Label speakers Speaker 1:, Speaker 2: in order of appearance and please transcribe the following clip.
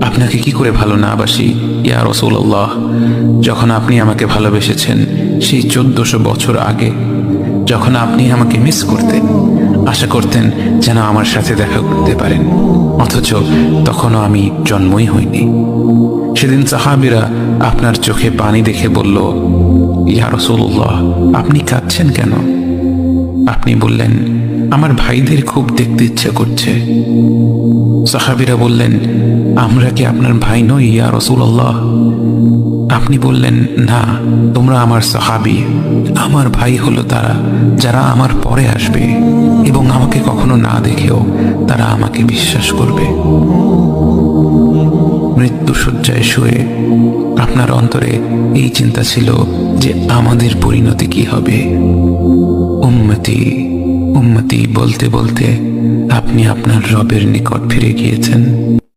Speaker 1: আপনাকে কি করে ভালো না বাসি ইয়া রাসূলুল্লাহ। যখন আপনি আমাকে ভালোবেসেছেন সেই 1400 বছর আগে, যখন আপনি আমাকে মিস করতেন, আশা করতেন যেন আমার সাথে দেখা করতে পারেন, অথচ তখনও আমি জন্মই হইনি। সেদিন সাহাবীরা আপনার চোখে পানি দেখে বলল, ইয়া রাসূলুল্লাহ, আপনি কাঁদছেন কেন? আপনি বললেন, আমার ভাইদের খুব দেখতে ইচ্ছা করছে। সাহাবীরা বললেন, আমরা কি আপনার ভাই নই ইয়া রাসূলুল্লাহ? আপনি বললেন, না, তোমরা আমার সাহাবী। আমার ভাই হলো তারা যারা আমার পরে আসবে এবং আমাকে কখনো না দেখেও তারা আমাকে বিশ্বাস করবে। মৃত্যু শয্যায় শুয়ে আপনার অন্তরে এই চিন্তা ছিল যে আমাদের পরিণতি কি হবে। উম্মতি উম্মতি বলতে বলতে আপনি আপনার রবের নিকট ফিরে গিয়েছেন।